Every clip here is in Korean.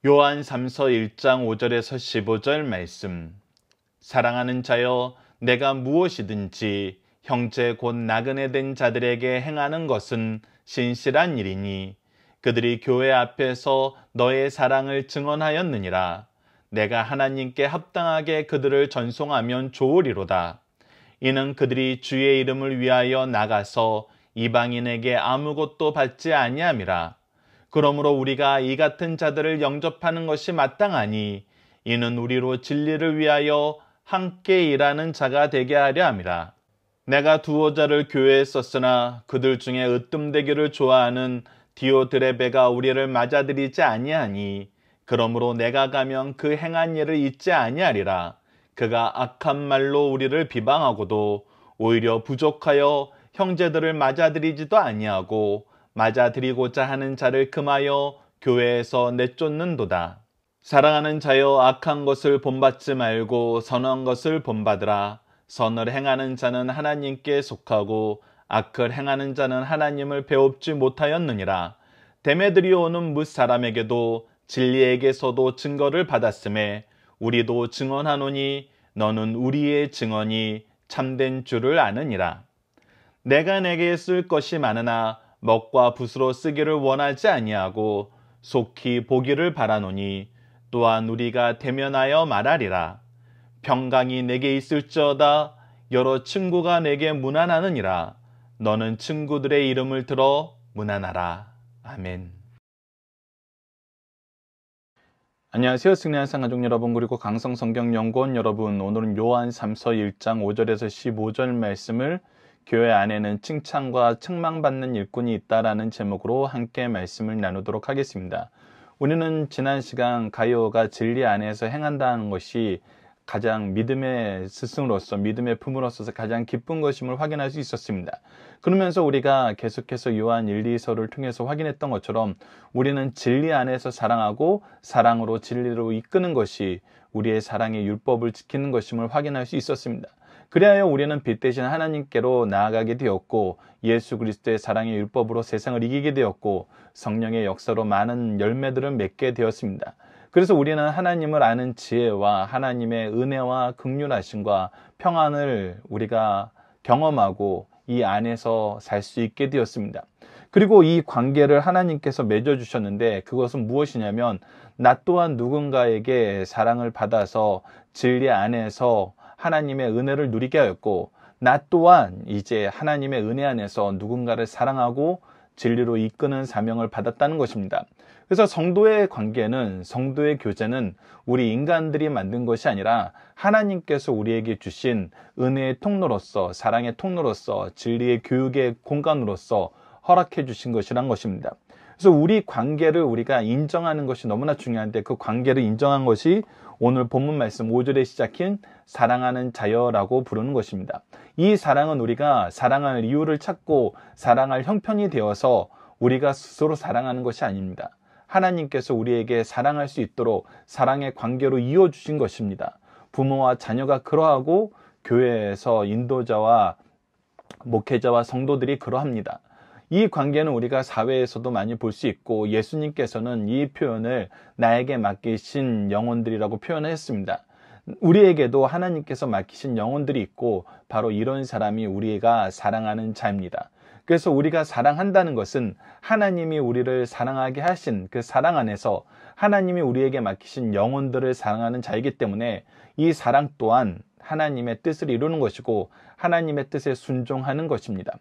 요한 3서 1장 5절에서 15절 말씀. 사랑하는 자여, 내가 무엇이든지 형제 곧 나그네 된 자들에게 행하는 것은 신실한 일이니 그들이 교회 앞에서 너의 사랑을 증언하였느니라. 내가 하나님께 합당하게 그들을 전송하면 좋으리로다. 이는 그들이 주의 이름을 위하여 나가서 이방인에게 아무것도 받지 아니함이라. 그러므로 우리가 이 같은 자들을 영접하는 것이 마땅하니 이는 우리로 진리를 위하여 함께 일하는 자가 되게 하려 함이라. 내가 두어 자를 교회에 썼으나 그들 중에 으뜸되기를 좋아하는 디오드레베가 우리를 맞아들이지 아니하니 그러므로 내가 가면 그 행한 일을 잊지 아니하리라. 그가 악한 말로 우리를 비방하고도 오히려 부족하여 형제들을 맞아들이지도 아니하고 맞아들이고자 하는 자를 금하여 교회에서 내쫓는도다. 사랑하는 자여, 악한 것을 본받지 말고 선한 것을 본받으라. 선을 행하는 자는 하나님께 속하고 악을 행하는 자는 하나님을 배웁지 못하였느니라. 데메드리오 오는 뭇 사람에게도 진리에게서도 증거를 받았음에 우리도 증언하노니 너는 우리의 증언이 참된 줄을 아느니라. 내가 내게 쓸 것이 많으나 먹과 붓으로 쓰기를 원하지 아니하고 속히 보기를 바라노니 또한 우리가 대면하여 말하리라. 평강이 내게 있을지어다. 여러 친구가 내게 문안하느니라. 너는 친구들의 이름을 들어 문안하라. 아멘. 안녕하세요. 승리한상 가족 여러분, 그리고 강성성경연구원 여러분, 오늘은 요한 3서 1장 5절에서 15절 말씀을 교회 안에는 칭찬과 책망받는 일꾼이 있다라는 제목으로 함께 말씀을 나누도록 하겠습니다. 우리는 지난 시간 가이오가 진리 안에서 행한다는 것이 가장 믿음의 스승으로서, 믿음의 품으로서 가장 기쁜 것임을 확인할 수 있었습니다. 그러면서 우리가 계속해서 요한 1, 2서를 통해서 확인했던 것처럼 우리는 진리 안에서 사랑하고 사랑으로 진리로 이끄는 것이 우리의 사랑의 율법을 지키는 것임을 확인할 수 있었습니다. 그리하여 우리는 빛 대신 하나님께로 나아가게 되었고 예수 그리스도의 사랑의 율법으로 세상을 이기게 되었고 성령의 역사로 많은 열매들을 맺게 되었습니다. 그래서 우리는 하나님을 아는 지혜와 하나님의 은혜와 긍휼하심과 평안을 우리가 경험하고 이 안에서 살 수 있게 되었습니다. 그리고 이 관계를 하나님께서 맺어주셨는데 그것은 무엇이냐면 나 또한 누군가에게 사랑을 받아서 진리 안에서 하나님의 은혜를 누리게 하였고 나 또한 이제 하나님의 은혜 안에서 누군가를 사랑하고 진리로 이끄는 사명을 받았다는 것입니다. 그래서 성도의 관계는, 성도의 교제는 우리 인간들이 만든 것이 아니라 하나님께서 우리에게 주신 은혜의 통로로서, 사랑의 통로로서, 진리의 교육의 공간으로서 허락해 주신 것이란 것입니다. 그래서 우리 관계를 우리가 인정하는 것이 너무나 중요한데 그 관계를 인정한 것이 오늘 본문 말씀 5절에 시작인 사랑하는 자여라고 부르는 것입니다. 이 사랑은 우리가 사랑할 이유를 찾고 사랑할 형편이 되어서 우리가 스스로 사랑하는 것이 아닙니다. 하나님께서 우리에게 사랑할 수 있도록 사랑의 관계로 이어주신 것입니다. 부모와 자녀가 그러하고 교회에서 인도자와 목회자와 성도들이 그러합니다. 이 관계는 우리가 사회에서도 많이 볼 수 있고 예수님께서는 이 표현을 나에게 맡기신 영혼들이라고 표현했습니다. 우리에게도 하나님께서 맡기신 영혼들이 있고 바로 이런 사람이 우리가 사랑하는 자입니다. 그래서 우리가 사랑한다는 것은 하나님이 우리를 사랑하게 하신 그 사랑 안에서 하나님이 우리에게 맡기신 영혼들을 사랑하는 자이기 때문에 이 사랑 또한 하나님의 뜻을 이루는 것이고 하나님의 뜻에 순종하는 것입니다.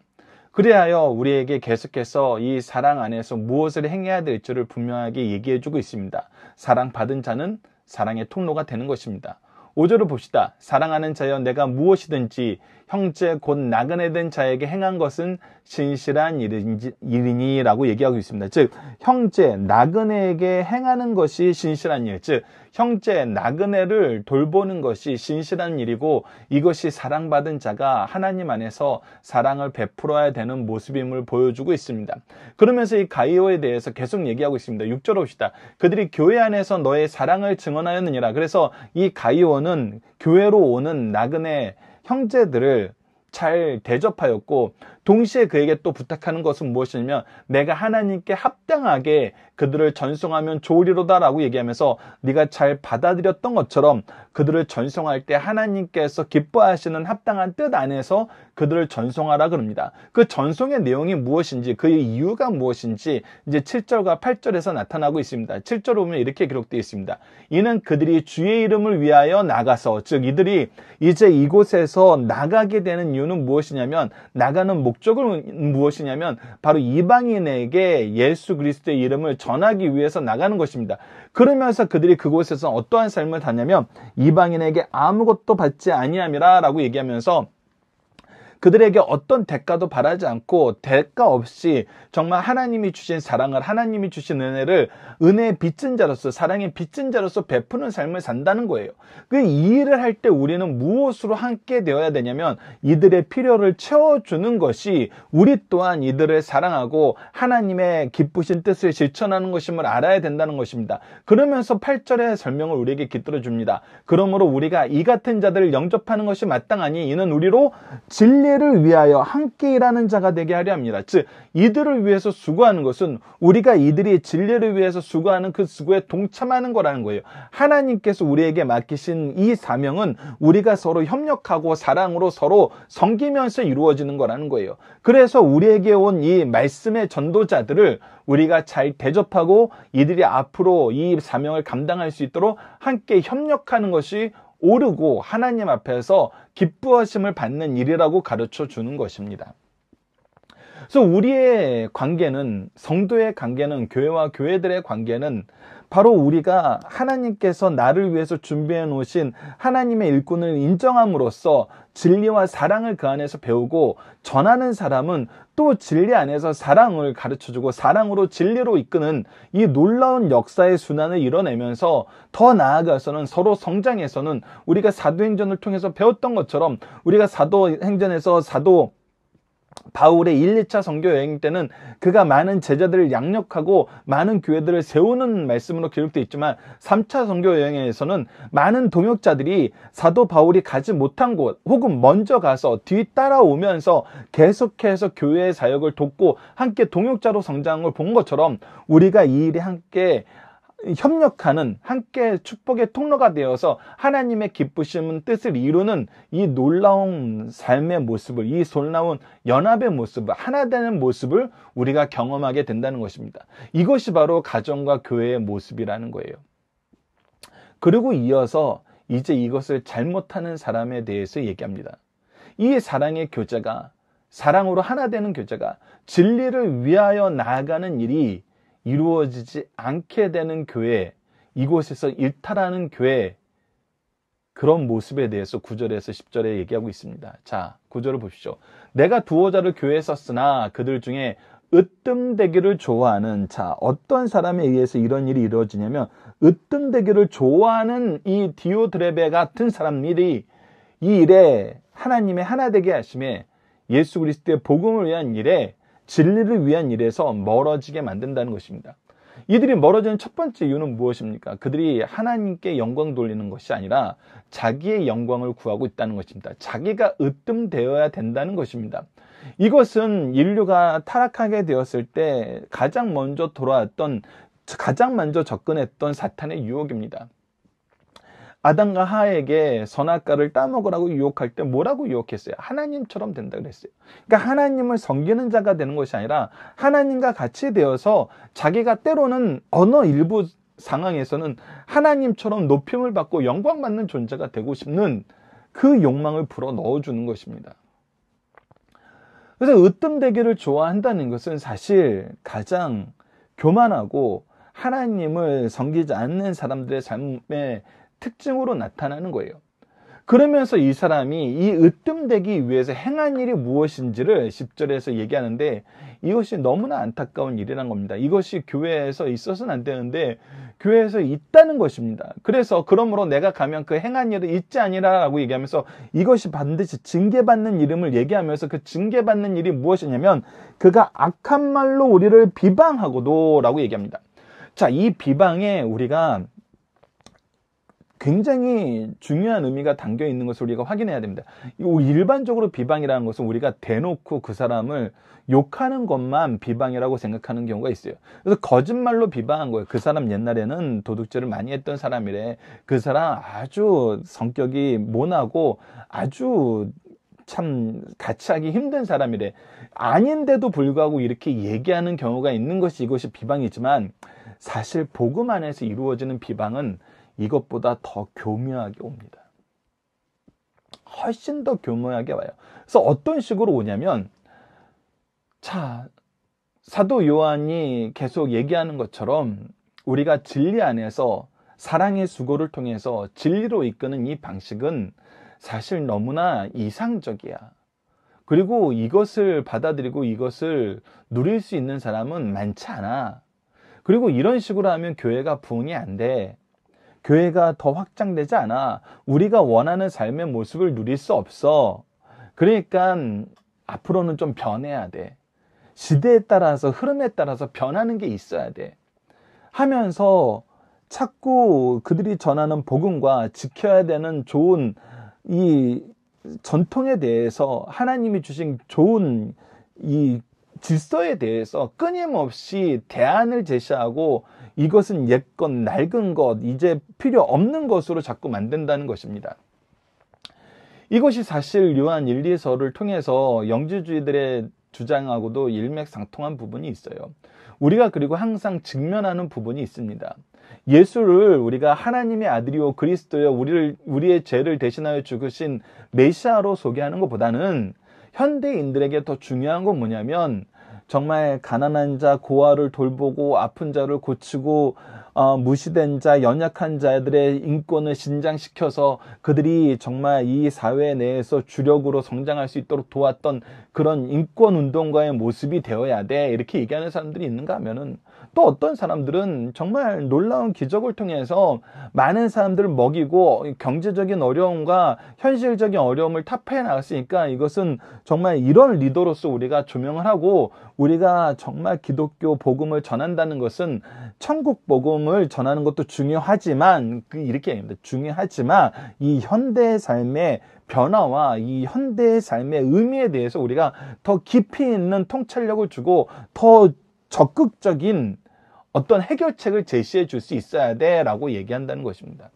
그리하여 우리에게 계속해서 이 사랑 안에서 무엇을 행해야 될지를 분명하게 얘기해주고 있습니다. 사랑받은 자는 사랑의 통로가 되는 것입니다. 5절을 봅시다. 사랑하는 자여, 내가 무엇이든지 형제 곧 나그네 된 자에게 행한 것은 신실한 일이니 라고 얘기하고 있습니다. 즉 형제 나그네에게 행하는 것이 신실한 일, 즉 형제 나그네를 돌보는 것이 신실한 일이고 이것이 사랑받은 자가 하나님 안에서 사랑을 베풀어야 되는 모습임을 보여주고 있습니다. 그러면서 이 가이오에 대해서 계속 얘기하고 있습니다. 6절 봅시다. 그들이 교회 안에서 너의 사랑을 증언하였느니라. 그래서 이 가이오는 교회로 오는 나그네 형제들을 잘 대접하였고 동시에 그에게 또 부탁하는 것은 무엇이냐면 내가 하나님께 합당하게 그들을 전송하면 좋으리로다라고 얘기하면서 네가 잘 받아들였던 것처럼 그들을 전송할 때 하나님께서 기뻐하시는 합당한 뜻 안에서 그들을 전송하라 그럽니다. 그 전송의 내용이 무엇인지, 그 이유가 무엇인지 이제 7절과 8절에서 나타나고 있습니다. 7절을 보면 이렇게 기록되어 있습니다. 이는 그들이 주의 이름을 위하여 나가서, 즉 이들이 이제 이곳에서 나가게 되는 이유는 무엇이냐면, 나가는 목적은 무엇이냐면 바로 이방인에게 예수 그리스도의 이름을 전하기 위해서 나가는 것입니다. 그러면서 그들이 그곳에서 어떠한 삶을 사냐면 이방인에게 아무것도 받지 아니함이라 라고 얘기하면서 그들에게 어떤 대가도 바라지 않고 대가 없이 정말 하나님이 주신 사랑을, 하나님이 주신 은혜를 은혜의 빚진 자로서, 사랑의 빚진 자로서 베푸는 삶을 산다는 거예요. 이 일을 할 때 우리는 무엇으로 함께 되어야 되냐면 이들의 필요를 채워주는 것이 우리 또한 이들을 사랑하고 하나님의 기쁘신 뜻을 실천하는 것임을 알아야 된다는 것입니다. 그러면서 8절의 설명을 우리에게 깃들어 줍니다. 그러므로 우리가 이 같은 자들을 영접하는 것이 마땅하니 이는 우리로 진리를 위하여 함께 일하는 자가 되게 하려 합니다. 즉 이들을 위해서 수고하는 것은 우리가 이들이 진리를 위해서 수고하는 그 수고에 동참하는 거라는 거예요. 하나님께서 우리에게 맡기신 이 사명은 우리가 서로 협력하고 사랑으로 서로 섬기면서 이루어지는 거라는 거예요. 그래서 우리에게 온 이 말씀의 전도자들을 우리가 잘 대접하고 이들이 앞으로 이 사명을 감당할 수 있도록 함께 협력하는 것이 옳고 하나님 앞에서 기뻐하심을 받는 일이라고 가르쳐 주는 것입니다. 그래서 우리의 관계는, 성도의 관계는, 교회와 교회들의 관계는 바로 우리가 하나님께서 나를 위해서 준비해 놓으신 하나님의 일꾼을 인정함으로써 진리와 사랑을 그 안에서 배우고, 전하는 사람은 또 진리 안에서 사랑을 가르쳐주고 사랑으로 진리로 이끄는 이 놀라운 역사의 순환을 이뤄내면서 더 나아가서는 서로 성장해서는 우리가 사도행전을 통해서 배웠던 것처럼, 우리가 사도행전에서 사도 바울의 1, 2차 선교 여행 때는 그가 많은 제자들을 양육하고 많은 교회들을 세우는 말씀으로 기록되어 있지만 3차 선교 여행에서는 많은 동역자들이 사도 바울이 가지 못한 곳 혹은 먼저 가서 뒤따라오면서 계속해서 교회의 사역을 돕고 함께 동역자로 성장한 걸 본 것처럼 우리가 이 일에 함께 협력하는, 함께 축복의 통로가 되어서 하나님의 기쁘신 뜻을 이루는 이 놀라운 삶의 모습을, 이 놀라운 연합의 모습을, 하나 되는 모습을 우리가 경험하게 된다는 것입니다. 이것이 바로 가정과 교회의 모습이라는 거예요. 그리고 이어서 이제 이것을 잘못하는 사람에 대해서 얘기합니다. 이 사랑의 교제가, 사랑으로 하나 되는 교제가 진리를 위하여 나아가는 일이 이루어지지 않게 되는 교회, 이곳에서 일탈하는 교회, 그런 모습에 대해서 9절에서 10절에 얘기하고 있습니다. 자, 9절을 보십시오. 내가 두어 자를 교회에 썼으나 그들 중에 으뜸되기를 좋아하는, 자, 어떤 사람에 의해서 이런 일이 이루어지냐면 으뜸되기를 좋아하는 이 디오드레베 같은 사람들이 이 일에 하나님의 하나 되게 하심에, 예수 그리스도의 복음을 위한 일에, 진리를 위한 일에서 멀어지게 만든다는 것입니다. 이들이 멀어지는 첫 번째 이유는 무엇입니까? 그들이 하나님께 영광 돌리는 것이 아니라 자기의 영광을 구하고 있다는 것입니다. 자기가 으뜸되어야 된다는 것입니다. 이것은 인류가 타락하게 되었을 때 가장 먼저 가장 먼저 접근했던 사탄의 유혹입니다. 아담과 하에게 선악과를 따먹으라고 유혹할 때 뭐라고 유혹했어요? 하나님처럼 된다 그랬어요. 그러니까 하나님을 섬기는 자가 되는 것이 아니라 하나님과 같이 되어서 자기가 때로는 어느 일부 상황에서는 하나님처럼 높임을 받고 영광받는 존재가 되고 싶는 그 욕망을 불어 넣어주는 것입니다. 그래서 으뜸되기를 좋아한다는 것은 사실 가장 교만하고 하나님을 섬기지 않는 사람들의 삶에 특징으로 나타나는 거예요. 그러면서 이 사람이 이 으뜸되기 위해서 행한 일이 무엇인지를 10절에서 얘기하는데 이것이 너무나 안타까운 일이란 겁니다. 이것이 교회에서 있어서는 안 되는데 교회에서 있다는 것입니다. 그래서 그러므로 내가 가면 그 행한 일을 잊지 아니라라고 얘기하면서 이것이 반드시 징계받는 이름을 얘기하면서 그 징계받는 일이 무엇이냐면 그가 악한 말로 우리를 비방하고도 라고 얘기합니다. 자, 이 비방에 우리가 굉장히 중요한 의미가 담겨 있는 것을 우리가 확인해야 됩니다. 일반적으로 비방이라는 것은 우리가 대놓고 그 사람을 욕하는 것만 비방이라고 생각하는 경우가 있어요. 그래서 거짓말로 비방한 거예요. 그 사람 옛날에는 도둑질을 많이 했던 사람이래. 그 사람 아주 성격이 모나고 아주 참 같이 하기 힘든 사람이래. 아닌데도 불구하고 이렇게 얘기하는 경우가 있는 것이 이것이 비방이지만, 사실 복음 안에서 이루어지는 비방은 이것보다 더 교묘하게 옵니다. 훨씬 더 교묘하게 와요. 그래서 어떤 식으로 오냐면, 자, 사도 요한이 계속 얘기하는 것처럼 우리가 진리 안에서 사랑의 수고를 통해서 진리로 이끄는 이 방식은 사실 너무나 이상적이야. 그리고 이것을 받아들이고 이것을 누릴 수 있는 사람은 많지 않아. 그리고 이런 식으로 하면 교회가 부흥이 안 돼. 교회가 더 확장되지 않아. 우리가 원하는 삶의 모습을 누릴 수 없어. 그러니까 앞으로는 좀 변해야 돼. 시대에 따라서, 흐름에 따라서 변하는 게 있어야 돼. 하면서 자꾸 그들이 전하는 복음과 지켜야 되는 좋은 이 전통에 대해서, 하나님이 주신 좋은 이 질서에 대해서 끊임없이 대안을 제시하고, 이것은 옛것, 낡은 것, 이제 필요 없는 것으로 자꾸 만든다는 것입니다. 이것이 사실 요한 1, 2서를 통해서 영지주의들의 주장하고도 일맥상통한 부분이 있어요. 우리가 그리고 항상 직면하는 부분이 있습니다. 예수를 우리가 하나님의 아들이요 그리스도요 우리의 죄를 대신하여 죽으신 메시아로 소개하는 것보다는 현대인들에게 더 중요한 건 뭐냐면, 정말 가난한 자, 고아를 돌보고 아픈 자를 고치고 무시된 자, 연약한 자들의 인권을 신장시켜서 그들이 정말 이 사회 내에서 주력으로 성장할 수 있도록 도왔던 그런 인권운동가의 모습이 되어야 돼, 이렇게 얘기하는 사람들이 있는가 하면은, 또 어떤 사람들은 정말 놀라운 기적을 통해서 많은 사람들을 먹이고 경제적인 어려움과 현실적인 어려움을 타파해 나갔으니까 이것은 정말 이런 리더로서 우리가 조명을 하고, 우리가 정말 기독교 복음을 전한다는 것은 천국 복음을 전하는 것도 중요하지만, 이렇게 얘기합니다. 중요하지만 이 현대의 삶의 변화와 이 현대의 삶의 의미에 대해서 우리가 더 깊이 있는 통찰력을 주고 더 적극적인 어떤 해결책을 제시해 줄 수 있어야 돼 라고 얘기한다는 것입니다.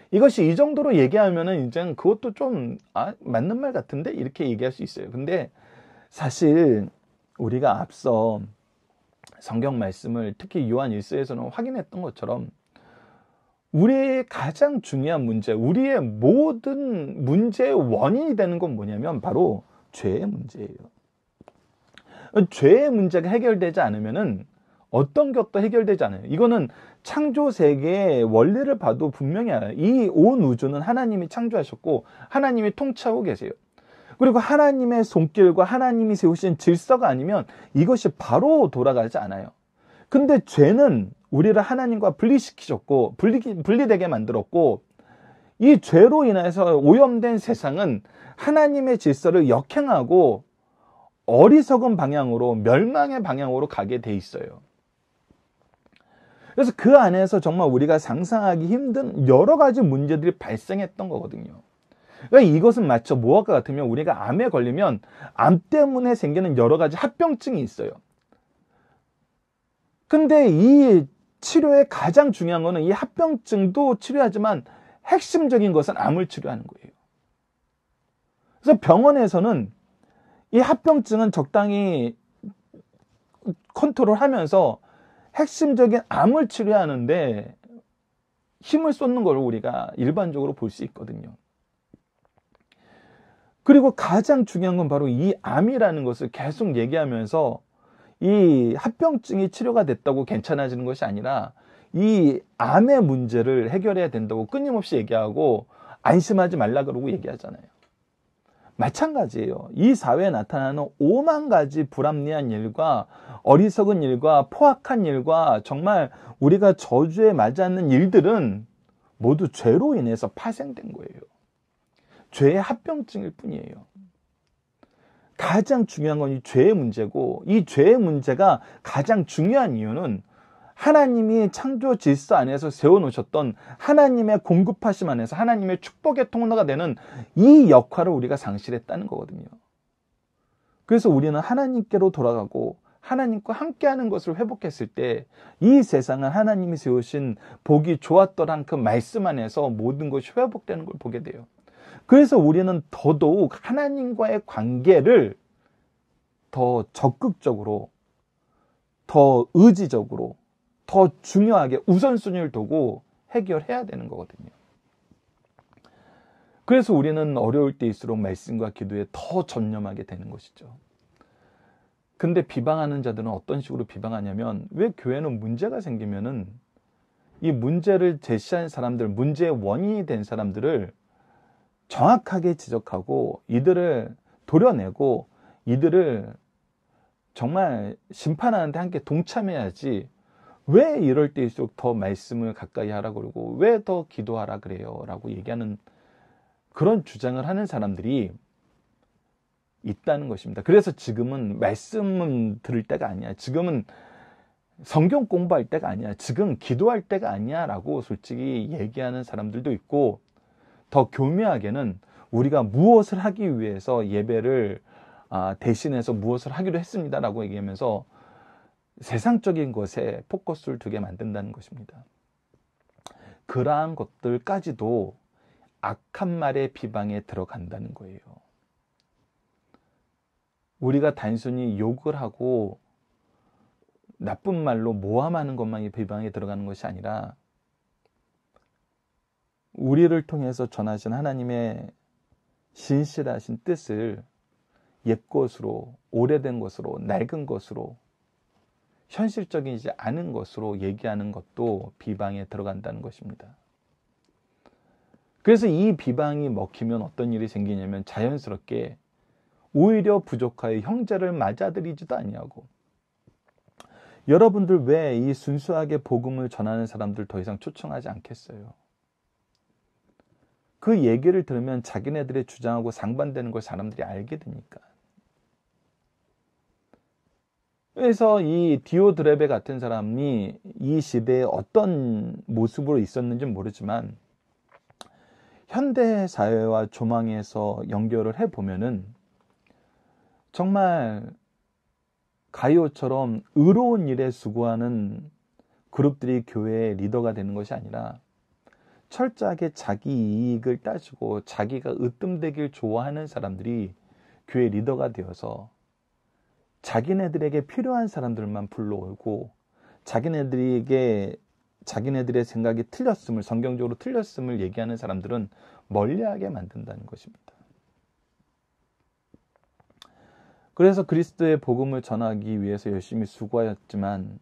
이것이 이 정도로 얘기하면은 이제 그것도 좀 맞는 말 같은데 이렇게 얘기할 수 있어요. 근데 사실 우리가 앞서 성경 말씀을 특히 요한 1서에서는 확인했던 것처럼 우리의 가장 중요한 문제, 우리의 모든 문제의 원인이 되는 건 뭐냐면 바로 죄의 문제예요. 죄의 문제가 해결되지 않으면은 어떤 것도 해결되지 않아요. 이거는 창조 세계의 원리를 봐도 분명히 알아요. 이 온 우주는 하나님이 창조하셨고 하나님이 통치하고 계세요. 그리고 하나님의 손길과 하나님이 세우신 질서가 아니면 이것이 바로 돌아가지 않아요. 근데 죄는 우리를 하나님과 분리시키셨고 분리되게 만들었고, 이 죄로 인해서 오염된 세상은 하나님의 질서를 역행하고 어리석은 방향으로, 멸망의 방향으로 가게 돼 있어요. 그래서 그 안에서 정말 우리가 상상하기 힘든 여러 가지 문제들이 발생했던 거거든요. 그러니까 이것은 마치 무엇과 같으면 우리가 암에 걸리면 암 때문에 생기는 여러 가지 합병증이 있어요. 근데 이 치료의 가장 중요한 거는 이 합병증도 치료하지만 핵심적인 것은 암을 치료하는 거예요. 그래서 병원에서는 이 합병증은 적당히 컨트롤하면서 핵심적인 암을 치료하는데 힘을 쏟는 걸 우리가 일반적으로 볼 수 있거든요. 그리고 가장 중요한 건 바로 이 암이라는 것을 계속 얘기하면서 이 합병증이 치료가 됐다고 괜찮아지는 것이 아니라 이 암의 문제를 해결해야 된다고 끊임없이 얘기하고 안심하지 말라 그러고 얘기하잖아요. 마찬가지예요. 이 사회에 나타나는 5만 가지 불합리한 일과 어리석은 일과 포악한 일과 정말 우리가 저주에 맞이하는 일들은 모두 죄로 인해서 파생된 거예요. 죄의 합병증일 뿐이에요. 가장 중요한 건 이 죄의 문제고, 이 죄의 문제가 가장 중요한 이유는 하나님이 창조 질서 안에서 세워놓으셨던 하나님의 공급하심 안에서 하나님의 축복의 통로가 되는 이 역할을 우리가 상실했다는 거거든요. 그래서 우리는 하나님께로 돌아가고 하나님과 함께하는 것을 회복했을 때 이 세상은 하나님이 세우신 복이 좋았더란 그 말씀 안에서 모든 것이 회복되는 걸 보게 돼요. 그래서 우리는 더더욱 하나님과의 관계를 더 적극적으로, 더 의지적으로, 더 중요하게 우선순위를 두고 해결해야 되는 거거든요. 그래서 우리는 어려울 때일수록 말씀과 기도에 더 전념하게 되는 것이죠. 근데 비방하는 자들은 어떤 식으로 비방하냐면, 왜 교회는 문제가 생기면은 이 문제를 제시한 사람들, 문제의 원인이 된 사람들을 정확하게 지적하고 이들을 도려내고 이들을 정말 심판하는데 함께 동참해야지, 왜 이럴 때일수록 더 말씀을 가까이 하라고 그러고 왜 더 기도하라 그래요 라고 얘기하는 그런 주장을 하는 사람들이 있다는 것입니다. 그래서 지금은 말씀은 들을 때가 아니야, 지금은 성경 공부할 때가 아니야, 지금 기도할 때가 아니야 라고 솔직히 얘기하는 사람들도 있고, 더 교묘하게는 우리가 무엇을 하기 위해서 예배를 대신해서 무엇을 하기로 했습니다 라고 얘기하면서 세상적인 것에 포커스를 두게 만든다는 것입니다. 그러한 것들까지도 악한 말의 비방에 들어간다는 거예요. 우리가 단순히 욕을 하고 나쁜 말로 모함하는 것만이 비방에 들어가는 것이 아니라, 우리를 통해서 전하신 하나님의 신실하신 뜻을 옛것으로, 오래된 것으로, 낡은 것으로, 현실적이지 않은 것으로 얘기하는 것도 비방에 들어간다는 것입니다. 그래서 이 비방이 먹히면 어떤 일이 생기냐면, 자연스럽게 오히려 부족하여 형제를 맞아들이지도 아니하고, 여러분들 왜 이 순수하게 복음을 전하는 사람들 더 이상 초청하지 않겠어요? 그 얘기를 들으면 자기네들의 주장하고 상반되는 걸 사람들이 알게 되니까. 그래서 이 디오드레베 같은 사람이 이 시대에 어떤 모습으로 있었는지 모르지만, 현대 사회와 조망해서 연결을 해보면은 정말 가이오처럼 의로운 일에 수고하는 그룹들이 교회의 리더가 되는 것이 아니라, 철저하게 자기 이익을 따지고 자기가 으뜸되길 좋아하는 사람들이 교회 리더가 되어서 자기네들에게 필요한 사람들만 불러오고, 자기네들의 생각이 틀렸음을, 성경적으로 틀렸음을 얘기하는 사람들은 멀리하게 만든다는 것입니다. 그래서 그리스도의 복음을 전하기 위해서 열심히 수고하였지만,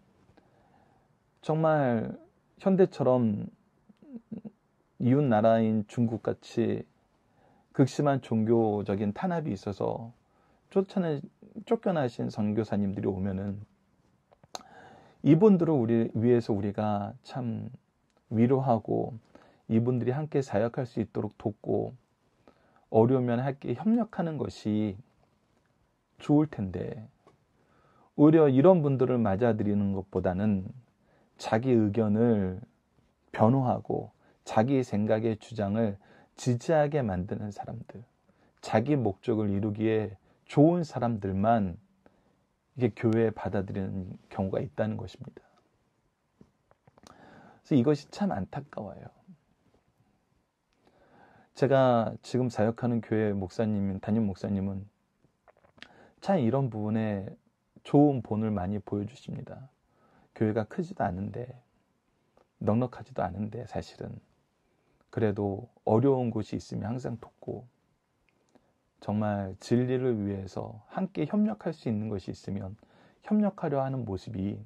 정말 현대처럼 이웃 나라인 중국같이 극심한 종교적인 탄압이 있어서 쫓겨나신 선교사님들이 오면은, 이분들을 우리 위해서 우리가 참 위로하고 이분들이 함께 사역할 수 있도록 돕고 어려우면 함께 협력하는 것이 좋을 텐데, 오히려 이런 분들을 맞아들이는 것보다는 자기 의견을 변호하고 자기 생각의 주장을 지지하게 만드는 사람들, 자기 목적을 이루기에 좋은 사람들만 이게 교회에 받아들이는 경우가 있다는 것입니다. 그래서 이것이 참 안타까워요. 제가 지금 사역하는 교회 담임 목사님은 참 이런 부분에 좋은 본을 많이 보여주십니다. 교회가 크지도 않은데, 넉넉하지도 않은데 사실은 그래도 어려운 곳이 있으면 항상 돕고, 정말 진리를 위해서 함께 협력할 수 있는 것이 있으면 협력하려 하는 모습이,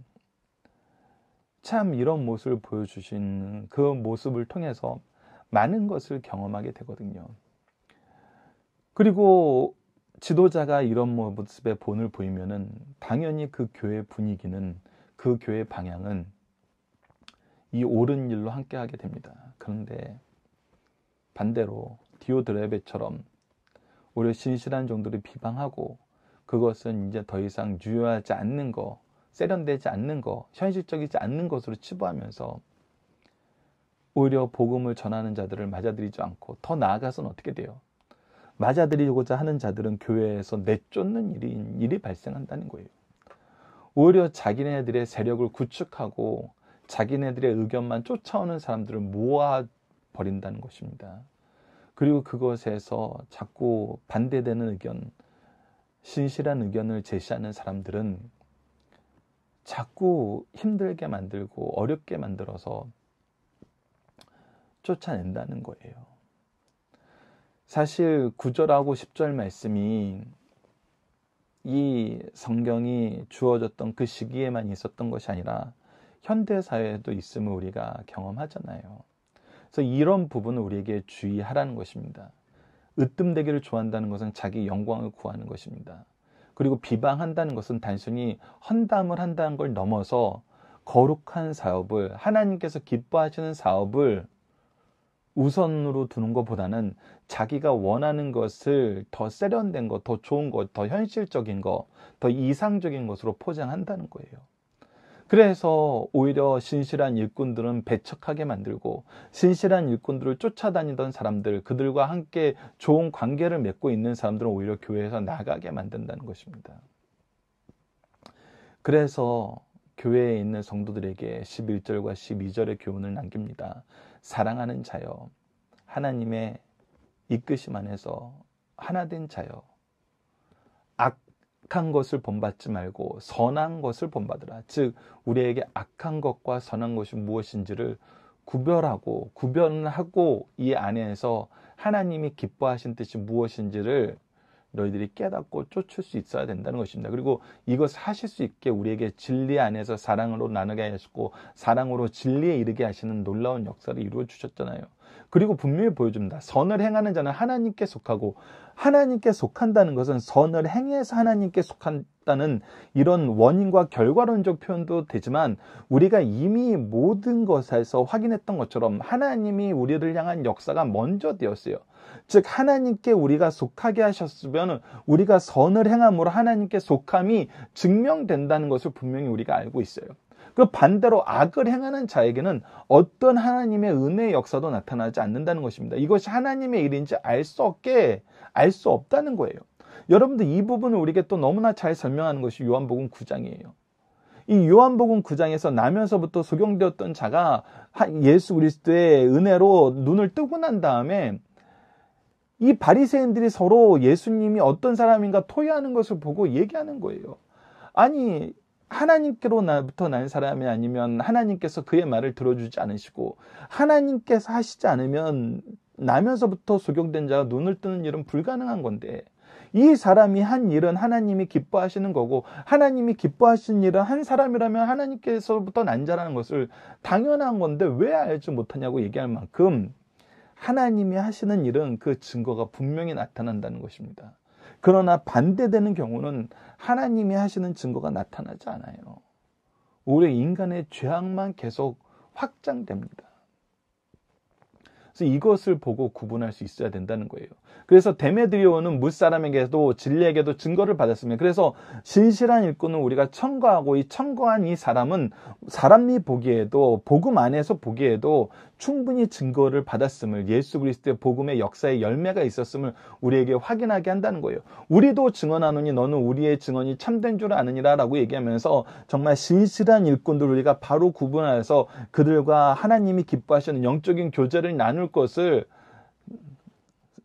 참 이런 모습을 보여주시는 그 모습을 통해서 많은 것을 경험하게 되거든요. 그리고 지도자가 이런 모습의 본을 보이면은 당연히 그 교회 분위기는, 그 교회 방향은 이 옳은 일로 함께 하게 됩니다. 그런데 반대로 디오드레베처럼 오히려 신실한 정도를 비방하고 그것은 이제 더 이상 유효하지 않는 거, 세련되지 않는 것, 현실적이지 않는 것으로 치부하면서 오히려 복음을 전하는 자들을 맞아들이지 않고 더 나아가서는 어떻게 돼요? 맞아들이고자 하는 자들은 교회에서 내쫓는 일이 발생한다는 거예요. 오히려 자기네들의 세력을 구축하고 자기네들의 의견만 쫓아오는 사람들을 모아버린다는 것입니다. 그리고 그것에서 자꾸 반대되는 의견, 신실한 의견을 제시하는 사람들은 자꾸 힘들게 만들고 어렵게 만들어서 쫓아낸다는 거예요. 사실 9절하고 10절 말씀이 이 성경이 주어졌던 그 시기에만 있었던 것이 아니라 현대사회에도 있음을 우리가 경험하잖아요. 그래서 이런 부분을 우리에게 주의하라는 것입니다. 으뜸되기를 좋아한다는 것은 자기 영광을 구하는 것입니다. 그리고 비방한다는 것은 단순히 헌담을 한다는 걸 넘어서 거룩한 사업을, 하나님께서 기뻐하시는 사업을 우선으로 두는 것보다는 자기가 원하는 것을 더 세련된 것, 더 좋은 것, 더 현실적인 것, 더 이상적인 것으로 포장한다는 거예요. 그래서 오히려 신실한 일꾼들은 배척하게 만들고, 신실한 일꾼들을 쫓아다니던 사람들, 그들과 함께 좋은 관계를 맺고 있는 사람들은 오히려 교회에서 나가게 만든다는 것입니다. 그래서 교회에 있는 성도들에게 11절과 12절의 교훈을 남깁니다. 사랑하는 자여, 하나님의 이끄심 안에서 하나된 자여, 악한 것을 본받지 말고 선한 것을 본받으라. 즉 우리에게 악한 것과 선한 것이 무엇인지를 구별하고 이 안에서 하나님이 기뻐하신 뜻이 무엇인지를 너희들이 깨닫고 쫓을 수 있어야 된다는 것입니다. 그리고 이것을 하실 수 있게 우리에게 진리 안에서 사랑으로 나누게 하시고 사랑으로 진리에 이르게 하시는 놀라운 역사를 이루어 주셨잖아요. 그리고 분명히 보여줍니다. 선을 행하는 자는 하나님께 속하고, 하나님께 속한다는 것은 선을 행해서 하나님께 속한다는 이런 원인과 결과론적 표현도 되지만, 우리가 이미 모든 것에서 확인했던 것처럼 하나님이 우리를 향한 역사가 먼저 되었어요. 즉 하나님께 우리가 속하게 하셨으면 우리가 선을 행함으로 하나님께 속함이 증명된다는 것을 분명히 우리가 알고 있어요. 그 반대로 악을 행하는 자에게는 어떤 하나님의 은혜의 역사도 나타나지 않는다는 것입니다. 이것이 하나님의 일인지 알 수 없다는 거예요. 여러분들 이 부분을 우리에게 또 너무나 잘 설명하는 것이 요한복음 9장이에요. 이 요한복음 9장에서 나면서부터 소경되었던 자가 예수 그리스도의 은혜로 눈을 뜨고 난 다음에 이 바리새인들이 서로 예수님이 어떤 사람인가 토의하는 것을 보고 얘기하는 거예요. 아니 하나님께로부터 난 사람이 아니면 하나님께서 그의 말을 들어주지 않으시고, 하나님께서 하시지 않으면 나면서부터 소경된 자가 눈을 뜨는 일은 불가능한 건데, 이 사람이 한 일은 하나님이 기뻐하시는 거고, 하나님이 기뻐하시는 일은 한 사람이라면 하나님께서부터 난 자라는 것을 당연한 건데 왜 알지 못하냐고 얘기할 만큼 하나님이 하시는 일은 그 증거가 분명히 나타난다는 것입니다. 그러나 반대되는 경우는 하나님이 하시는 증거가 나타나지 않아요. 오히려 인간의 죄악만 계속 확장됩니다. 그래서 이것을 보고 구분할 수 있어야 된다는 거예요. 그래서 데메드리오는 무사람에게도 진리에게도 증거를 받았습니다. 그래서 신실한 일꾼은 우리가 청거하고, 이 청거한 이 사람은 사람이 보기에도, 복음 안에서 보기에도 충분히 증거를 받았음을, 예수 그리스도의 복음의 역사의 열매가 있었음을 우리에게 확인하게 한다는 거예요. 우리도 증언하노니 너는 우리의 증언이 참된 줄 아느니라 라고 얘기하면서 정말 신실한 일꾼들 우리가 바로 구분해서 그들과 하나님이 기뻐하시는 영적인 교제를 나눌 것을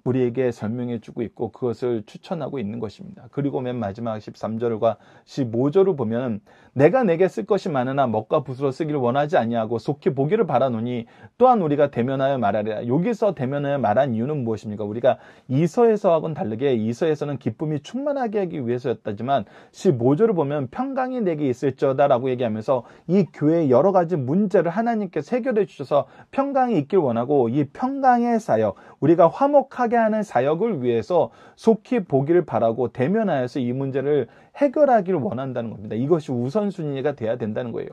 우리에게 설명해 주고 있고 그것을 추천하고 있는 것입니다. 그리고 맨 마지막 13절과 15절을 보면, 내가 내게 쓸 것이 많으나 먹과 붓으로 쓰기를 원하지 아니하고 속히 보기를 바라노니 또한 우리가 대면하여 말하리라. 여기서 대면하여 말한 이유는 무엇입니까? 우리가 이서에서하고는 다르게 이서에서는 기쁨이 충만하게 하기 위해서였다지만 15절을 보면 평강이 내게 있을지어다 라고 얘기하면서 이 교회의 여러 가지 문제를 하나님께서 해결해 주셔서 평강이 있길 원하고, 이 평강의 사역, 우리가 화목하게 하는 사역을 위해서 속히 보기를 바라고 대면하여서 이 문제를 해결하기를 원한다는 겁니다. 이것이 우선순위가 돼야 된다는 거예요.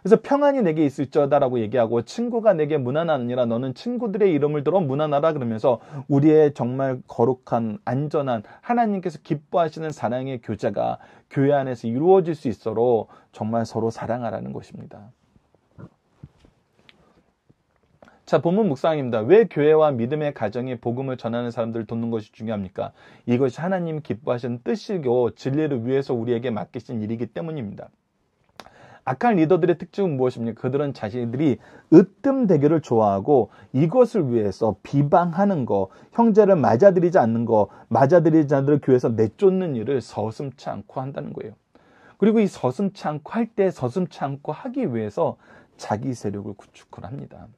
그래서 평안이 내게 있을지어다라고 얘기하고 친구가 내게 무난하느니라 너는 친구들의 이름을 들어 무난하라 그러면서 우리의 정말 거룩한 안전한 하나님께서 기뻐하시는 사랑의 교제가 교회 안에서 이루어질 수 있도록 정말 서로 사랑하라는 것입니다. 자, 본문 묵상입니다. 왜 교회와 믿음의 가정이 복음을 전하는 사람들을 돕는 것이 중요합니까? 이것이 하나님 기뻐하시는 뜻이고 진리를 위해서 우리에게 맡기신 일이기 때문입니다. 악한 리더들의 특징은 무엇입니까? 그들은 자신들이 으뜸 되기를 좋아하고 이것을 위해서 비방하는 거, 형제를 맞아들이지 않는 거, 맞아들이지 않는 교회에서 내쫓는 일을 서슴지 않고 한다는 거예요. 그리고 이 서슴지 않고 할 때 서슴지 않고 하기 위해서 자기 세력을 구축을 합니다.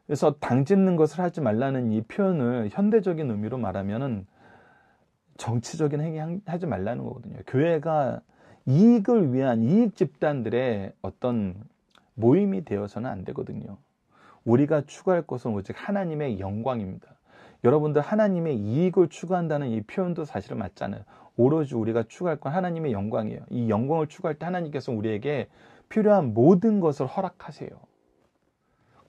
그래서 당짓는 것을 하지 말라는 이 표현을 현대적인 의미로 말하면은 정치적인 행위 하지 말라는 거거든요. 교회가 이익을 위한 이익 집단들의 어떤 모임이 되어서는 안 되거든요. 우리가 추구할 것은 오직 하나님의 영광입니다. 여러분들 하나님의 이익을 추구한다는 이 표현도 사실은 맞잖아요. 오로지 우리가 추구할 건 하나님의 영광이에요. 이 영광을 추구할 때 하나님께서 우리에게 필요한 모든 것을 허락하세요.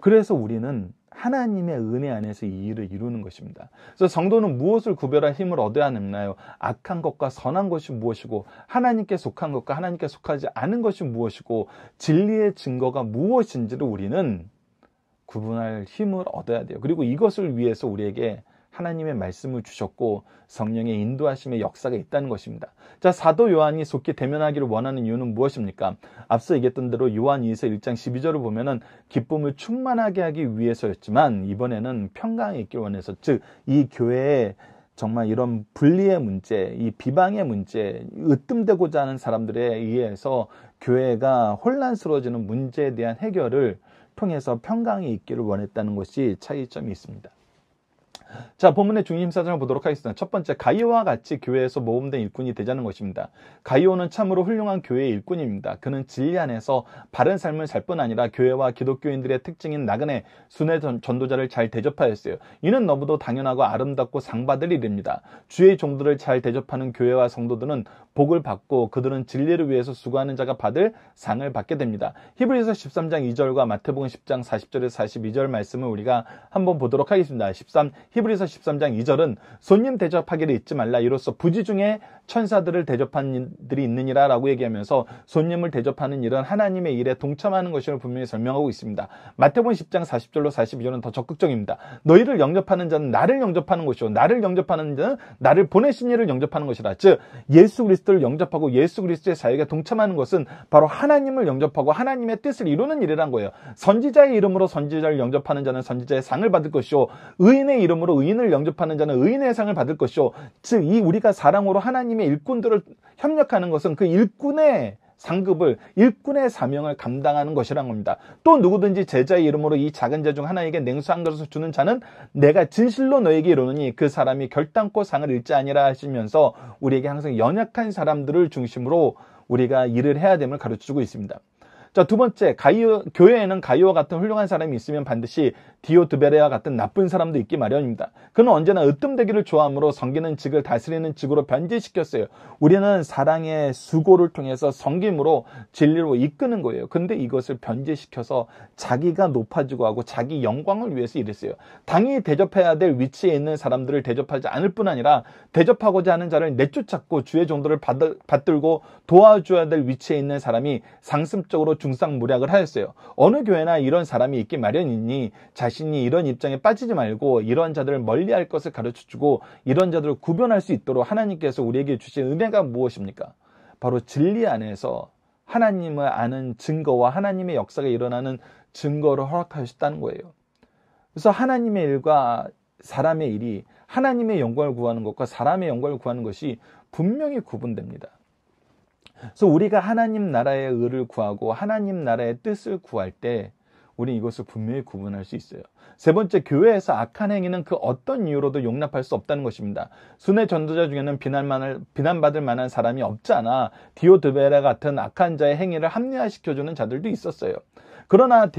그래서 우리는 하나님의 은혜 안에서 이 일을 이루는 것입니다. 그래서 성도는 무엇을 구별할 힘을 얻어야 하나요? 악한 것과 선한 것이 무엇이고 하나님께 속한 것과 하나님께 속하지 않은 것이 무엇이고 진리의 증거가 무엇인지를 우리는 구분할 힘을 얻어야 돼요. 그리고 이것을 위해서 우리에게 하나님의 말씀을 주셨고 성령의 인도하심의 역사가 있다는 것입니다. 자, 사도 요한이 속히 대면하기를 원하는 이유는 무엇입니까? 앞서 얘기했던 대로 요한 2서 1장 12절을 보면은 기쁨을 충만하게 하기 위해서였지만 이번에는 평강이 있길 원해서, 즉 이 교회에 정말 이런 분리의 문제, 이 비방의 문제, 으뜸되고자 하는 사람들에 의해서 교회가 혼란스러워지는 문제에 대한 해결을 통해서 평강이 있기를 원했다는 것이 차이점이 있습니다. 자, 본문의 중심사정을 보도록 하겠습니다. 첫 번째, 가이오와 같이 교회에서 모범된 일꾼이 되자는 것입니다. 가이오는 참으로 훌륭한 교회의 일꾼입니다. 그는 진리 안에서 바른 삶을 살 뿐 아니라 교회와 기독교인들의 특징인 나그네, 순회 전도자를 잘 대접하였어요. 이는 너무도 당연하고 아름답고 상받을 일입니다. 주의 종들을 잘 대접하는 교회와 성도들은 복을 받고 그들은 진리를 위해서 수고하는 자가 받을 상을 받게 됩니다. 히브리서 13장 2절과 마태복음 10장 40절에서 42절 말씀을 우리가 한번 보도록 하겠습니다. 히브리서 13장 2절은 손님 대접하기를 잊지 말라. 이로써 부지 중에 천사들을 대접하는 일들이 있느니라 라고 얘기하면서 손님을 대접하는 일은 하나님의 일에 동참하는 것임을 분명히 설명하고 있습니다. 마태복음 10장 40절로 42절은 더 적극적입니다. 너희를 영접하는 자는 나를 영접하는 것이요 나를 영접하는 자는 나를 보내신 이를 영접하는 것이라. 즉 예수 그리스도를 영접하고 예수 그리스도의 사역에 동참하는 것은 바로 하나님을 영접하고 하나님의 뜻을 이루는 일이란 거예요. 선지자의 이름으로 선지자를 영접하는 자는 선지자의 상을 받을 것이요 의인의 이름으로 의인을 영접하는 자는 의인의 상을 받을 것이요. 즉 이 우리가 사랑으로 하나님의 일꾼들을 협력하는 것은 그 일꾼의 상급을, 일꾼의 사명을 감당하는 것이란 겁니다. 또 누구든지 제자의 이름으로 이 작은 자 중 하나에게 냉수 한 그릇을 주는 자는 내가 진실로 너에게 이르노니 그 사람이 결단코 상을 잃지 아니라 하시면서 우리에게 항상 연약한 사람들을 중심으로 우리가 일을 해야 됨을 가르쳐주고 있습니다. 자, 두 번째, 교회에는 가이오와 같은 훌륭한 사람이 있으면 반드시 디오드베레와 같은 나쁜 사람도 있기 마련입니다. 그는 언제나 으뜸되기를 좋아하므로 섬기는 직을 다스리는 직으로 변질시켰어요. 우리는 사랑의 수고를 통해서 섬김으로 진리로 이끄는 거예요. 근데 이것을 변질시켜서 자기가 높아지고 하고 자기 영광을 위해서 일했어요. 당연히 대접해야 될 위치에 있는 사람들을 대접하지 않을 뿐 아니라 대접하고자 하는 자를 내쫓았고 주의 정도를 받들고 도와줘야 될 위치에 있는 사람이 상습적으로 중상모략을 하였어요. 어느 교회나 이런 사람이 있기 마련이니 자신이 이런 입장에 빠지지 말고 이런 자들을 멀리할 것을 가르쳐주고 이런 자들을 구별할 수 있도록 하나님께서 우리에게 주신 은혜가 무엇입니까? 바로 진리 안에서 하나님을 아는 증거와 하나님의 역사가 일어나는 증거를 허락하셨다는 거예요. 그래서 하나님의 일과 사람의 일이 하나님의 영광을 구하는 것과 사람의 영광을 구하는 것이 분명히 구분됩니다. 그래서 우리가 하나님 나라의 의를 구하고 하나님 나라의 뜻을 구할 때 우리는 이것을 분명히 구분할 수 있어요. 세 번째, 교회에서 악한 행위는 그 어떤 이유로도 용납할 수 없다는 것입니다. 순회 전도자 중에는 비난받을 만한 사람이 없지 않아 디오드베레 같은 악한 자의 행위를 합리화시켜주는 자들도 있었어요. 그러나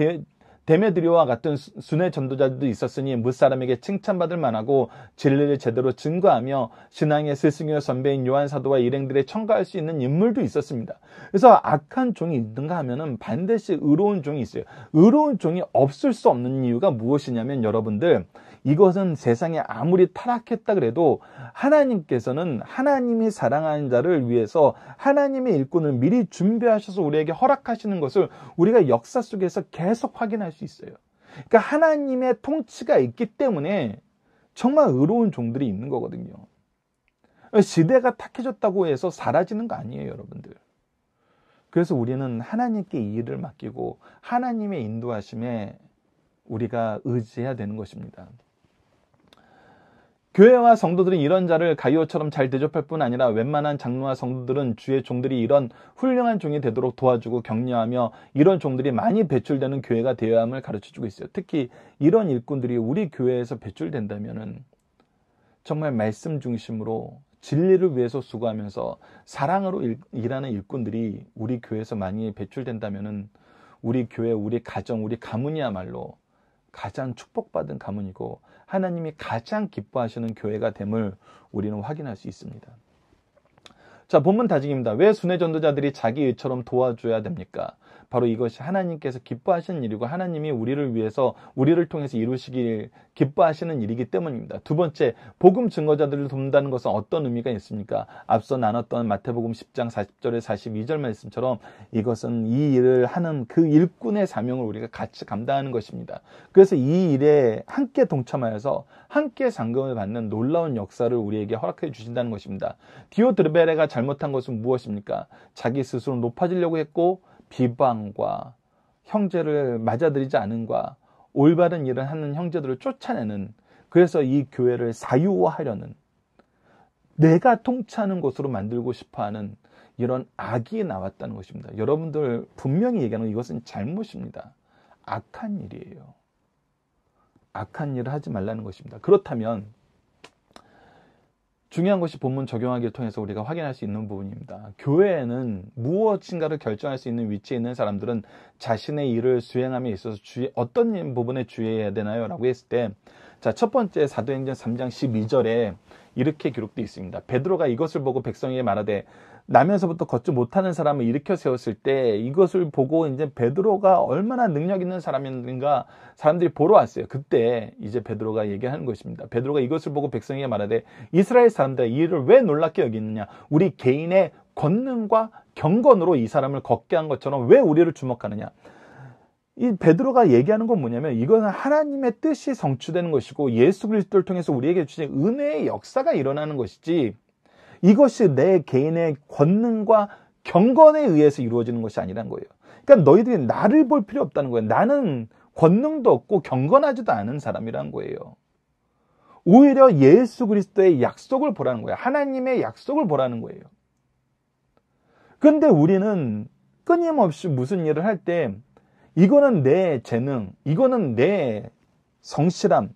데메드리오와 같은 순회 전도자들도 있었으니 무사람에게 칭찬받을 만하고 진리를 제대로 증거하며 신앙의 스승이요 선배인 요한 사도와 일행들에 첨가할 수 있는 인물도 있었습니다. 그래서 악한 종이 있는가 하면은 반드시 의로운 종이 있어요. 의로운 종이 없을 수 없는 이유가 무엇이냐면 여러분들, 이것은 세상에 아무리 타락했다 그래도 하나님께서는 하나님이 사랑하는 자를 위해서 하나님의 일꾼을 미리 준비하셔서 우리에게 허락하시는 것을 우리가 역사 속에서 계속 확인할 수 있어요. 그러니까 하나님의 통치가 있기 때문에 정말 의로운 종들이 있는 거거든요. 시대가 탁해졌다고 해서 사라지는 거 아니에요, 여러분들. 그래서 우리는 하나님께 이 일을 맡기고 하나님의 인도하심에 우리가 의지해야 되는 것입니다. 교회와 성도들이 이런 자를 가이오처럼 잘 대접할 뿐 아니라 웬만한 장로와 성도들은 주의 종들이 이런 훌륭한 종이 되도록 도와주고 격려하며 이런 종들이 많이 배출되는 교회가 되어야 함을 가르쳐주고 있어요. 특히 이런 일꾼들이 우리 교회에서 배출된다면은 정말 말씀 중심으로 진리를 위해서 수고하면서 사랑으로 일하는 일꾼들이 우리 교회에서 많이 배출된다면은 우리 교회, 우리 가정, 우리 가문이야말로 가장 축복받은 가문이고 하나님이 가장 기뻐하시는 교회가 됨을 우리는 확인할 수 있습니다. 자, 본문 다짐입니다. 왜 순회 전도자들이 자기 의처럼 도와줘야 됩니까? 바로 이것이 하나님께서 기뻐하시는 일이고 하나님이 우리를 위해서 우리를 통해서 이루시길 기뻐하시는 일이기 때문입니다. 두 번째, 복음 증거자들을 돕는다는 것은 어떤 의미가 있습니까? 앞서 나눴던 마태복음 10장 40절에 42절 말씀처럼 이것은 이 일을 하는 그 일꾼의 사명을 우리가 같이 감당하는 것입니다. 그래서 이 일에 함께 동참하여서 함께 상금을 받는 놀라운 역사를 우리에게 허락해 주신다는 것입니다. 디오드르베레가 잘못한 것은 무엇입니까? 자기 스스로 높아지려고 했고 비방과 형제를 맞아들이지 않음과 올바른 일을 하는 형제들을 쫓아내는, 그래서 이 교회를 사유화하려는, 내가 통치하는 곳으로 만들고 싶어하는 이런 악이 나왔다는 것입니다. 여러분들 분명히 얘기하는 이것은 잘못입니다. 악한 일이에요. 악한 일을 하지 말라는 것입니다. 그렇다면 중요한 것이 본문 적용하기를 통해서 우리가 확인할 수 있는 부분입니다. 교회에는 무엇인가를 결정할 수 있는 위치에 있는 사람들은 자신의 일을 수행함에 있어서 어떤 부분에 주의해야 되나요? 라고 했을 때, 자, 첫 번째 사도행전 3장 12절에 이렇게 기록되어 있습니다. 베드로가 이것을 보고 백성에게 말하되 나면서부터 걷지 못하는 사람을 일으켜 세웠을 때 이것을 보고 이제 베드로가 얼마나 능력 있는 사람인가 사람들이 보러 왔어요. 그때 이제 베드로가 얘기하는 것입니다. 베드로가 이것을 보고 백성에게 말하되 이스라엘 사람들아 이 일을 왜 놀랍게 여기느냐? 우리 개인의 권능과 경건으로 이 사람을 걷게 한 것처럼 왜 우리를 주목하느냐? 이 베드로가 얘기하는 건 뭐냐면 이거는 하나님의 뜻이 성취되는 것이고 예수 그리스도를 통해서 우리에게 주신 은혜의 역사가 일어나는 것이지 이것이 내 개인의 권능과 경건에 의해서 이루어지는 것이 아니란 거예요. 그러니까 너희들이 나를 볼 필요 없다는 거예요. 나는 권능도 없고 경건하지도 않은 사람이란 거예요. 오히려 예수 그리스도의 약속을 보라는 거예요. 하나님의 약속을 보라는 거예요. 그런데 우리는 끊임없이 무슨 일을 할 때 이거는 내 재능, 이거는 내 성실함,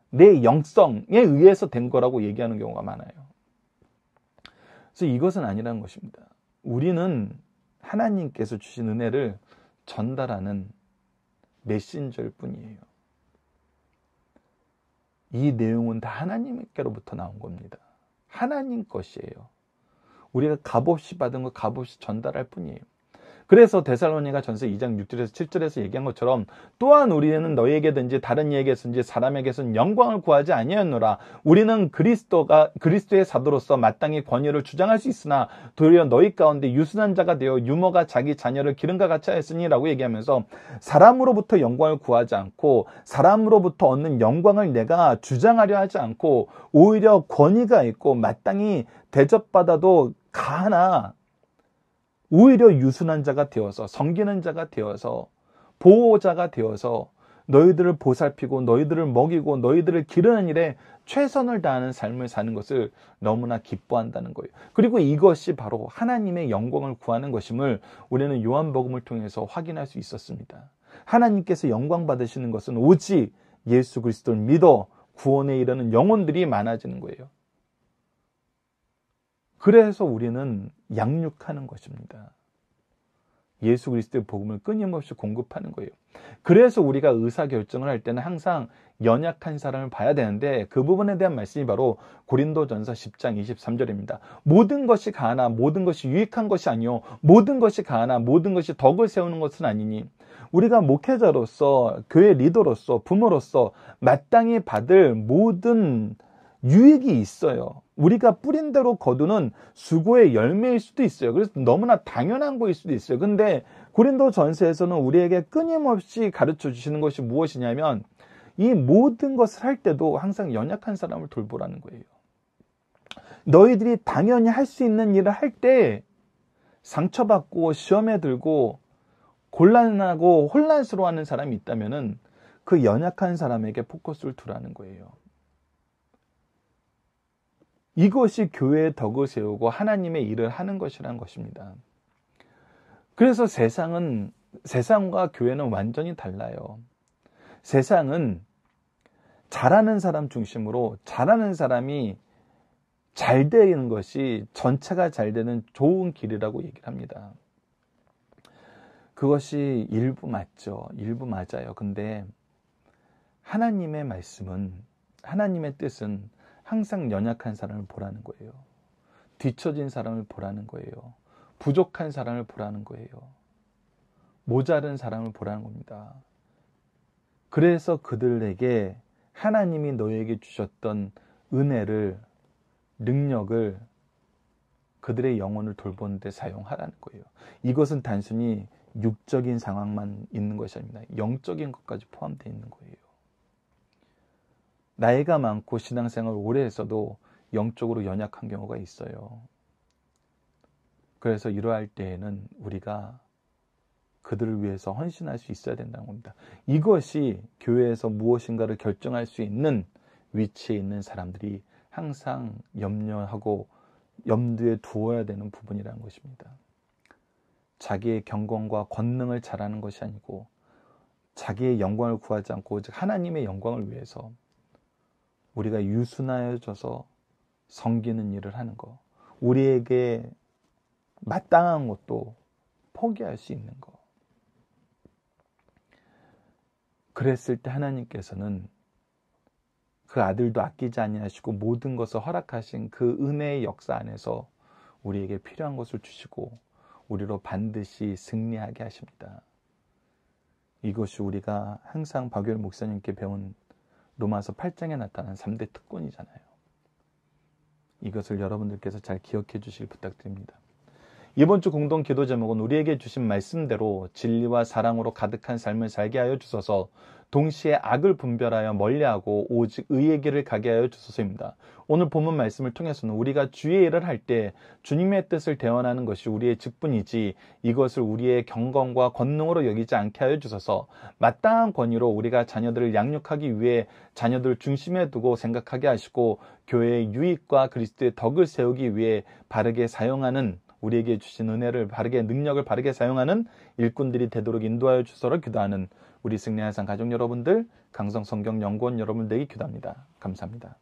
내 영성에 의해서 된 거라고 얘기하는 경우가 많아요. 그래서 이것은 아니라는 것입니다. 우리는 하나님께서 주신 은혜를 전달하는 메신저일 뿐이에요. 이 내용은 다 하나님께로부터 나온 겁니다. 하나님 것이에요. 우리가 값없이 받은 거 값없이 전달할 뿐이에요. 그래서 데살로니가 전서 2장 6절에서 7절에서 얘기한 것처럼 또한 우리는 너희에게든지 다른 이에게든지 사람에게서는 영광을 구하지 아니하였노라. 우리는 그리스도의 사도로서 마땅히 권위를 주장할 수 있으나 도리어 너희 가운데 유순한 자가 되어 유모가 자기 자녀를 기름과 같이 하였으니라고 얘기하면서 사람으로부터 영광을 구하지 않고 사람으로부터 얻는 영광을 내가 주장하려 하지 않고 오히려 권위가 있고 마땅히 대접받아도 가하나 오히려 유순한 자가 되어서 섬기는 자가 되어서 보호자가 되어서 너희들을 보살피고 너희들을 먹이고 너희들을 기르는 일에 최선을 다하는 삶을 사는 것을 너무나 기뻐한다는 거예요. 그리고 이것이 바로 하나님의 영광을 구하는 것임을 우리는 요한복음을 통해서 확인할 수 있었습니다. 하나님께서 영광 받으시는 것은 오직 예수 그리스도를 믿어 구원에 이르는 영혼들이 많아지는 거예요. 그래서 우리는 양육하는 것입니다. 예수 그리스도의 복음을 끊임없이 공급하는 거예요. 그래서 우리가 의사결정을 할 때는 항상 연약한 사람을 봐야 되는데 그 부분에 대한 말씀이 바로 고린도전서 10장 23절입니다. 모든 것이 가하나 모든 것이 유익한 것이 아니요 모든 것이 가하나 모든 것이 덕을 세우는 것은 아니니 우리가 목회자로서 교회 리더로서 부모로서 마땅히 받을 모든 유익이 있어요. 우리가 뿌린 대로 거두는 수고의 열매일 수도 있어요. 그래서 너무나 당연한 거일 수도 있어요. 근데 고린도전서에서는 우리에게 끊임없이 가르쳐 주시는 것이 무엇이냐면 이 모든 것을 할 때도 항상 연약한 사람을 돌보라는 거예요. 너희들이 당연히 할 수 있는 일을 할 때 상처받고 시험에 들고 곤란하고 혼란스러워하는 사람이 있다면은 그 연약한 사람에게 포커스를 두라는 거예요. 이것이 교회의 덕을 세우고 하나님의 일을 하는 것이라는 것입니다. 그래서 세상과 교회는 완전히 달라요. 세상은 잘하는 사람 중심으로 잘하는 사람이 잘 되는 것이 전체가 잘 되는 좋은 길이라고 얘기를 합니다. 그것이 일부 맞죠. 일부 맞아요. 근데 하나님의 말씀은, 하나님의 뜻은 항상 연약한 사람을 보라는 거예요. 뒤처진 사람을 보라는 거예요. 부족한 사람을 보라는 거예요. 모자른 사람을 보라는 겁니다. 그래서 그들에게 하나님이 너에게 주셨던 은혜를, 능력을 그들의 영혼을 돌보는 데 사용하라는 거예요. 이것은 단순히 육적인 상황만 있는 것이 아닙니다. 영적인 것까지 포함되어 있는 거예요. 나이가 많고 신앙생활을 오래 했어도 영적으로 연약한 경우가 있어요. 그래서 이러할 때에는 우리가 그들을 위해서 헌신할 수 있어야 된다는 겁니다. 이것이 교회에서 무엇인가를 결정할 수 있는 위치에 있는 사람들이 항상 염려하고 염두에 두어야 되는 부분이라는 것입니다. 자기의 경건과 권능을 잘하는 것이 아니고 자기의 영광을 구하지 않고 오직 하나님의 영광을 위해서 우리가 유순하여져서 섬기는 일을 하는 것, 우리에게 마땅한 것도 포기할 수 있는 것. 그랬을 때 하나님께서는 그 아들도 아끼지 아니하시고 모든 것을 허락하신 그 은혜의 역사 안에서 우리에게 필요한 것을 주시고 우리로 반드시 승리하게 하십니다. 이것이 우리가 항상 박유열 목사님께 배운 로마서 8장에 나타난 3대 특권이잖아요. 이것을 여러분들께서 잘 기억해 주시길 부탁드립니다. 이번 주 공동 기도 제목은 우리에게 주신 말씀대로 진리와 사랑으로 가득한 삶을 살게 하여 주소서, 동시에 악을 분별하여 멀리하고 오직 의의 길을 가게 하여 주소서입니다. 오늘 본문 말씀을 통해서는 우리가 주의 일을 할 때 주님의 뜻을 대언하는 것이 우리의 직분이지 이것을 우리의 경건과 권능으로 여기지 않게 하여 주소서, 마땅한 권위로 우리가 자녀들을 양육하기 위해 자녀들을 중심에 두고 생각하게 하시고 교회의 유익과 그리스도의 덕을 세우기 위해 바르게 사용하는 우리에게 주신 은혜를 바르게 능력을 바르게 사용하는 일꾼들이 되도록 인도하여 주소서 기도하는 우리 승리하산 가족 여러분들, 강성성경연구원 여러분들에게 기도합니다. 감사합니다.